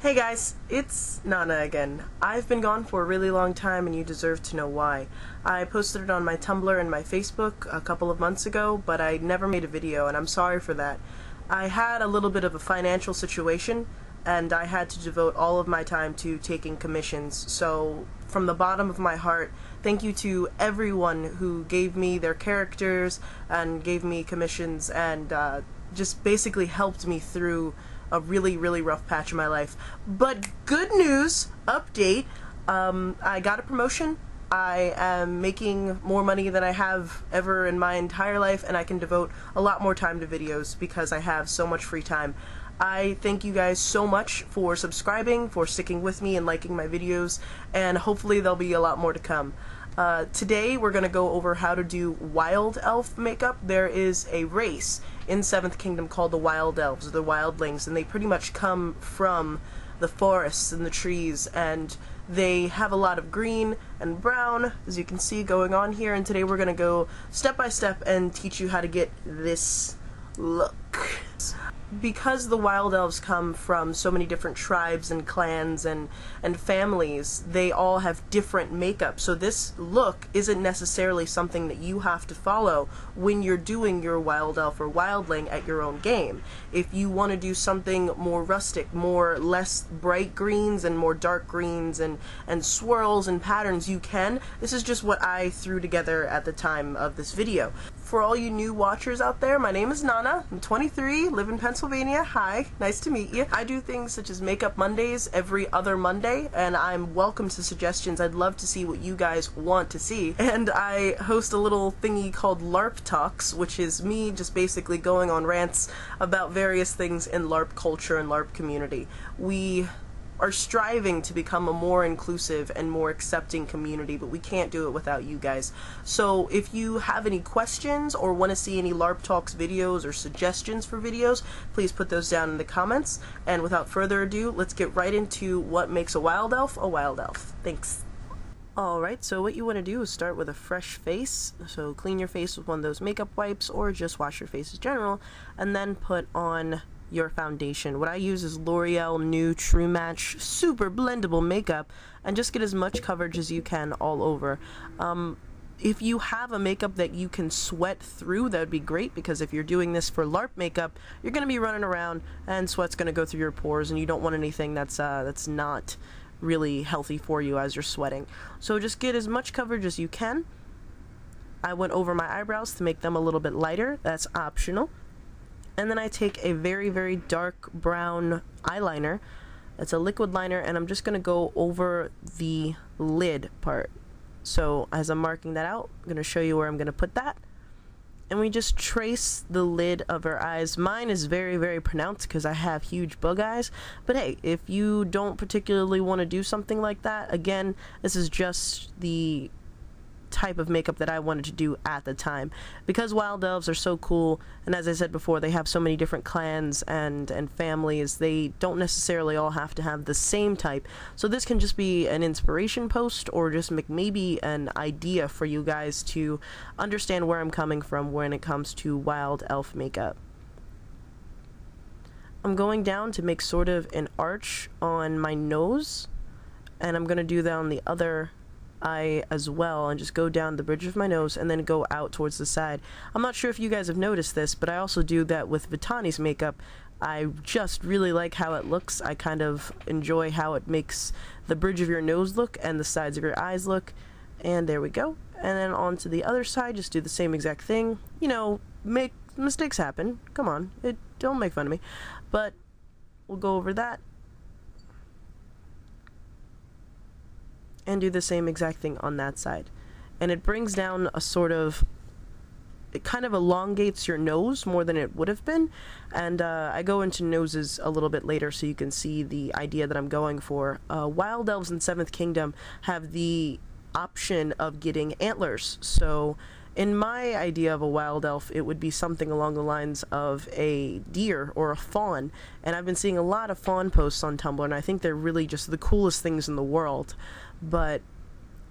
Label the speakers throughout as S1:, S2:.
S1: Hey guys, it's Nana again. I've been gone for a really long time and you deserve to know why. I posted it on my Tumblr and my Facebook a couple of months ago, but I never made a video and I'm sorry for that. I had a little bit of a financial situation and I had to devote all of my time to taking commissions, so from the bottom of my heart, thank you to everyone who gave me their characters and gave me commissions and just basically helped me through a really rough patch in my life. But good news, update, I got a promotion. I am making more money than I have ever in my entire life, and I can devote a lot more time to videos because I have so much free time. I thank you guys so much for subscribing, for sticking with me and liking my videos, and hopefully there'll be a lot more to come. Today we're going to go over how to do Wild Elf makeup. There is a race in 7th Kingdom called the Wild Elves, or the Wildlings, and they pretty much come from the forests and the trees, and they have a lot of green and brown, as you can see, going on here, and today we're going to go step by step and teach you how to get this look. Because the Wild Elves come from so many different tribes and clans and families, they all have different makeup, so this look isn't necessarily something that you have to follow when you're doing your Wild Elf or Wildling at your own game. If you want to do something more rustic, less bright greens and more dark greens and swirls and patterns, you can. This is just what I threw together at the time of this video. For all you new watchers out there, my name is Nana, I'm 23, live in Pennsylvania, hi, nice to meet you. I do things such as Makeup Mondays every other Monday, and I'm welcome to suggestions. I'd love to see what you guys want to see. And I host a little thingy called LARPtalks, which is me just basically going on rants about various things in LARP culture and LARP community. We are striving to become a more inclusive and more accepting community, but we can't do it without you guys. So if you have any questions or want to see any LARPtalks videos or suggestions for videos, please put those down in the comments. And without further ado, let's get right into what makes a Wild Elf a Wild Elf. Thanks. Alright, so what you want to do is start with a fresh face. So clean your face with one of those makeup wipes or just wash your face in general, and then put on your foundation. What I use is Loreal New True Match super blendable makeup, and just get as much coverage as you can all over. If you have a makeup that you can sweat through, that would be great, because if you're doing this for LARP makeup, you're going to be running around and sweat's going to go through your pores, and you don't want anything that's not really healthy for you as you're sweating. So just get as much coverage as you can. I went over my eyebrows to make them a little bit lighter. That's optional. And then I take a very dark brown eyeliner. It's a liquid liner, and I'm just going to go over the lid part. So as I'm marking that out, I'm going to show you where I'm going to put that. And we just trace the lid of our eyes. Mine is very pronounced because I have huge bug eyes. But hey, if you don't particularly want to do something like that, again, this is just the type of makeup that I wanted to do at the time. Because Wild Elves are so cool, and as I said before, they have so many different clans and families, they don't necessarily all have to have the same type. So this can just be an inspiration post, or just maybe an idea for you guys to understand where I'm coming from when it comes to Wild Elf makeup. I'm going down to make sort of an arch on my nose, and I'm going to do that on the other eye as well, and just go down the bridge of my nose and then go out towards the side. I'm not sure if you guys have noticed this, but I also do that with Vitani's makeup. I just really like how it looks. I kind of enjoy how it makes the bridge of your nose look and the sides of your eyes look. And there we go. And then on to the other side, just do the same exact thing. You know, mistakes happen. Come on, don't make fun of me. But we'll go over that and do the same exact thing on that side. And it brings down a sort of, it kind of elongates your nose more than it would have been. And I go into noses a little bit later so you can see the idea that I'm going for. Wild Elves in 7th Kingdom have the option of getting antlers. So in my idea of a Wild Elf, it would be something along the lines of a deer or a fawn. And I've been seeing a lot of fawn posts on Tumblr, and I think they're really just the coolest things in the world. But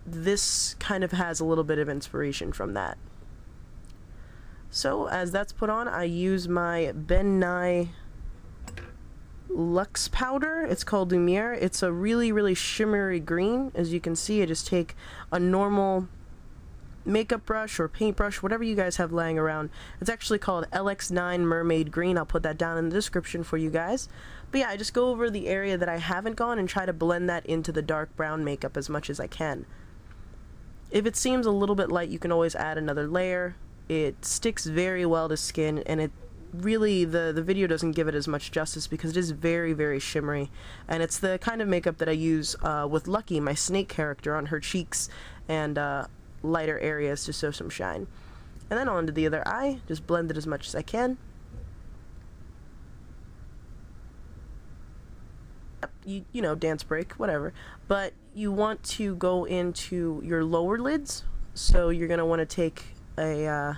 S1: this kind of has a little bit of inspiration from that. So as that's put on, I use my Ben Nye Luxe powder. It's called Lumiere. It's a really, really shimmery green. As you can see, I just take a normal makeup brush or paintbrush, whatever you guys have laying around. It's actually called LX9 Mermaid Green. I'll put that down in the description for you guys. But yeah, I just go over the area that I haven't gone and try to blend that into the dark brown makeup as much as I can. If it seems a little bit light, you can always add another layer. It sticks very well to skin, and it really, the video doesn't give it as much justice because it is very, very shimmery. And it's the kind of makeup that I use with Lucky, my snake character, on her cheeks and lighter areas to show some shine. And then onto the other eye, just blend it as much as I can. You know, dance break, whatever. But you want to go into your lower lids, so you're going to want to take a,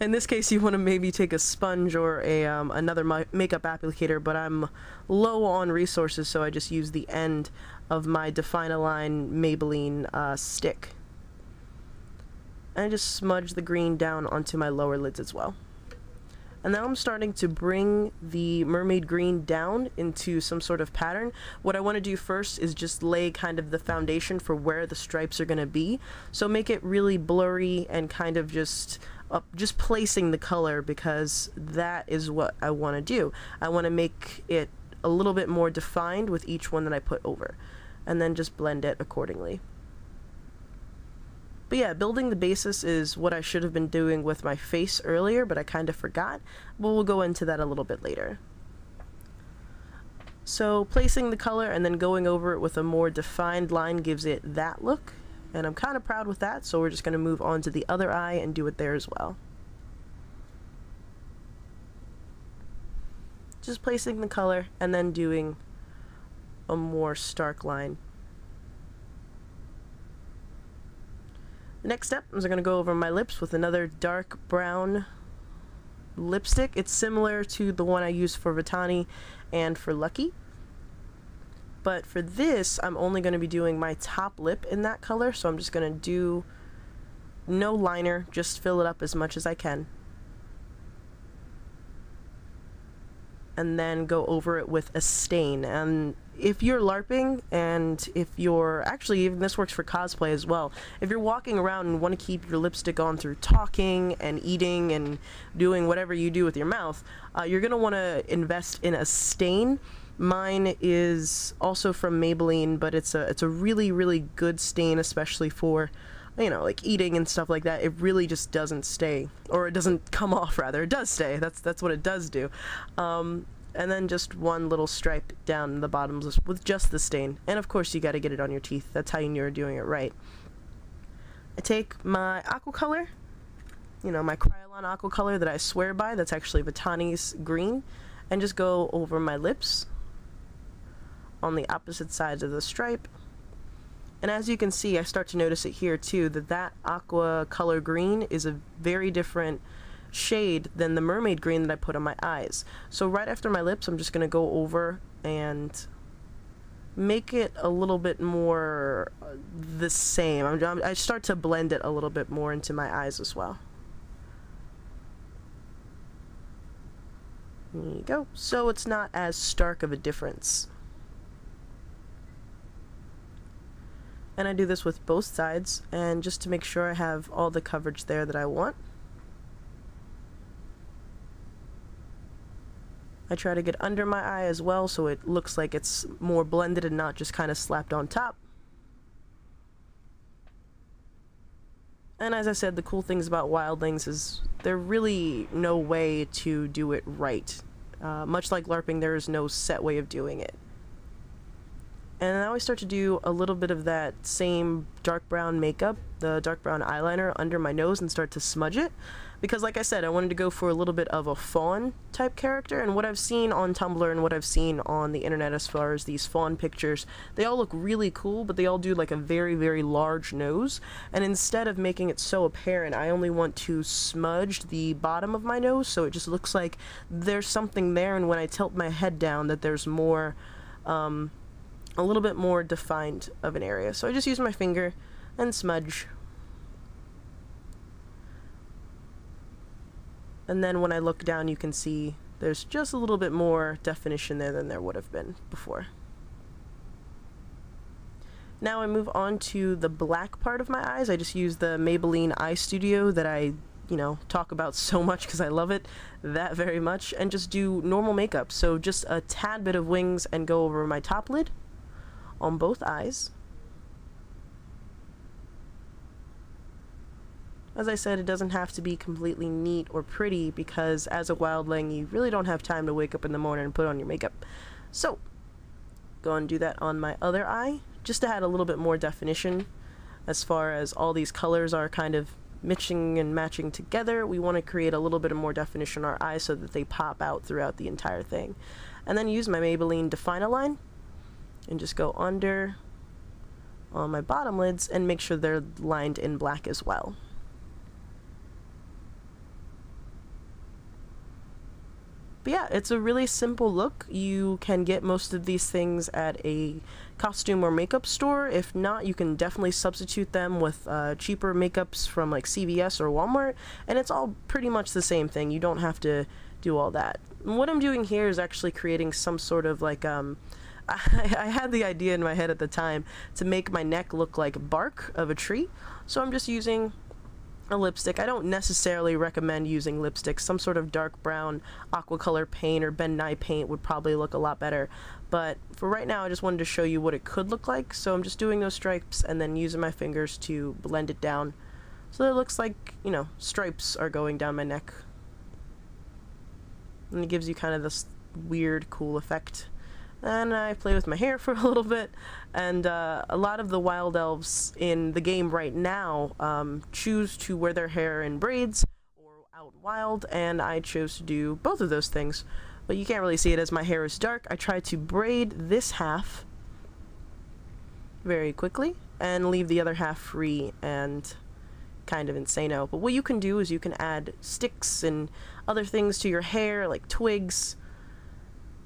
S1: in this case you want to maybe take a sponge or a another makeup applicator, but I'm low on resources, so I just use the end of my Define-a-Line Maybelline stick. And I just smudge the green down onto my lower lids as well. And now I'm starting to bring the mermaid green down into some sort of pattern. What I want to do first is just lay kind of the foundation for where the stripes are going to be. So make it really blurry and kind of just placing the color, because that is what I want to do. I want to make it a little bit more defined with each one that I put over. And then just blend it accordingly. But yeah, building the basis is what I should have been doing with my face earlier, but I kind of forgot. But we'll go into that a little bit later. So placing the color and then going over it with a more defined line gives it that look. And I'm kind of proud with that, so we're just going to move on to the other eye and do it there as well. Just placing the color and then doing a more stark line. The next step is I'm going to go over my lips with another dark brown lipstick. It's similar to the one I use for Vitani and for Lucky. But for this, I'm only going to be doing my top lip in that color, so I'm just going to do no liner, just fill it up as much as I can. And then go over it with a stain. And if you're LARPing, and if you're, actually even this works for cosplay as well, if you're walking around and want to keep your lipstick on through talking and eating and doing whatever you do with your mouth, you're going to want to invest in a stain. Mine is also from Maybelline, but it's a really, really good stain, especially for, you know, like eating and stuff like that. It really just doesn't stay, or it doesn't come off, rather. It does stay. That's what it does do. And then just one little stripe down the bottoms with just the stain. And of course you got to get it on your teeth. That's how you know you're doing it right. I take my Aquacolor, you know, my Kryolan Aquacolor that I swear by, that's actually Vitani's green, and just go over my lips on the opposite sides of the stripe. And as you can see, I start to notice it here too, that Aquacolor green is a very different shade than the mermaid green that I put on my eyes. So right after my lips, I'm just going to go over and make it a little bit more the same. I start to blend it a little bit more into my eyes as well. There you go. So it's not as stark of a difference. And I do this with both sides, and just to make sure I have all the coverage there that I want. I try to get under my eye as well, so it looks like it's more blended and not just kind of slapped on top. And as I said, the cool things about Wildlings is there's really no way to do it right. Much like LARPing, there is no set way of doing it. And now I start to do a little bit of that same dark brown makeup, the dark brown eyeliner under my nose, and start to smudge it. Because like I said, I wanted to go for a little bit of a fawn type character, and what I've seen on Tumblr and what I've seen on the internet as far as these fawn pictures, they all look really cool, but they all do like a very, very large nose. And instead of making it so apparent, I only want to smudge the bottom of my nose, so it just looks like there's something there, and when I tilt my head down, that there's more, a little bit more defined of an area. So I just use my finger and smudge. And then when I look down, you can see there's just a little bit more definition there than there would have been before. Now I move on to the black part of my eyes. I just use the Maybelline Eye Studio that I, talk about so much because I love it that very much, and just do normal makeup. So just a tad bit of wings and go over my top lid on both eyes. As I said, it doesn't have to be completely neat or pretty because as a wildling, you really don't have time to wake up in the morning and put on your makeup. So, go and do that on my other eye, just to add a little bit more definition. As far as all these colors are kind of mixing and matching together, we want to create a little bit of more definition on our eyes so that they pop out throughout the entire thing. And then use my Maybelline Define-a-Line and just go under on my bottom lids and make sure they're lined in black as well. But yeah, it's a really simple look. You can get most of these things at a costume or makeup store. If not, you can definitely substitute them with cheaper makeups from like CVS or Walmart, and it's all pretty much the same thing. You don't have to do all that. And what I'm doing here is actually creating some sort of like I had the idea in my head at the time to make my neck look like bark of a tree, so I'm just using a lipstick. I don't necessarily recommend using lipstick. Some sort of dark brown Aquacolor paint or Ben Nye paint would probably look a lot better, but for right now I just wanted to show you what it could look like, so I'm just doing those stripes and then using my fingers to blend it down so that it looks like, stripes are going down my neck, and it gives you kind of this weird cool effect. And I play with my hair for a little bit, and a lot of the wild elves in the game right now choose to wear their hair in braids or out wild, and I chose to do both of those things. But you can't really see it as my hair is dark. I try to braid this half very quickly and leave the other half free and kind of insano. But what you can do is you can add sticks and other things to your hair, like twigs,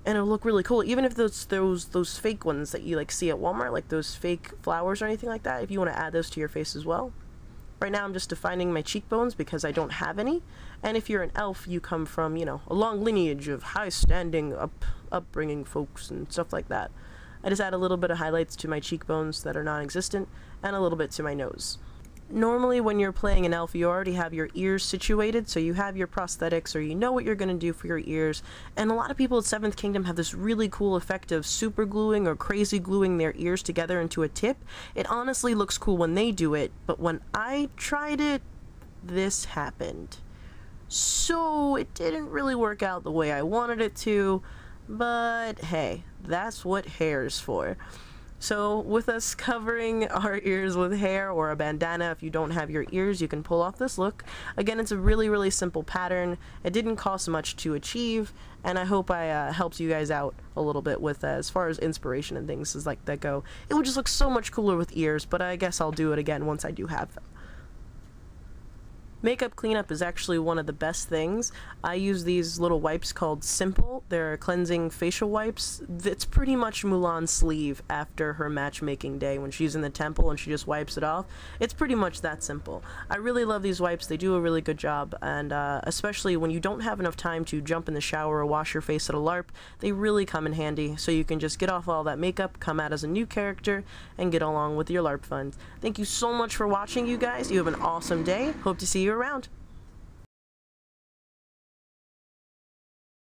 S1: and it'll look really cool. Even if those fake ones that you like see at Walmart, like those fake flowers or anything like that, if you want to add those to your face as well. Right now I'm just defining my cheekbones because I don't have any, and if you're an elf, you come from, a long lineage of high-standing upbringing folks and stuff like that. I just add a little bit of highlights to my cheekbones that are non-existent, and a little bit to my nose. Normally when you're playing an elf, you already have your ears situated, so you have your prosthetics, or you know what you're going to do for your ears, and a lot of people at 7th Kingdom have this really cool effect of super gluing or crazy gluing their ears together into a tip. It honestly looks cool when they do it, but when I tried it, this happened. So it didn't really work out the way I wanted it to, but hey, that's what hair's for. So with us covering our ears with hair or a bandana, if you don't have your ears, you can pull off this look. Again, it's a really, really simple pattern. It didn't cost much to achieve, and I hope I helped you guys out a little bit with as far as inspiration and things as like that go. It would just look so much cooler with ears, but I guess I'll do it again once I do have them. Makeup cleanup is actually one of the best things. I use these little wipes called Simple. They're cleansing facial wipes. It's pretty much Mulan's sleeve after her matchmaking day when she's in the temple and she just wipes it off. It's pretty much that simple. I really love these wipes. They do a really good job, and especially when you don't have enough time to jump in the shower or wash your face at a LARP, they really come in handy, so you can just get off all that makeup, come out as a new character, and get along with your LARP fun. Thank you so much for watching, you guys. You have an awesome day. Hope to see you around.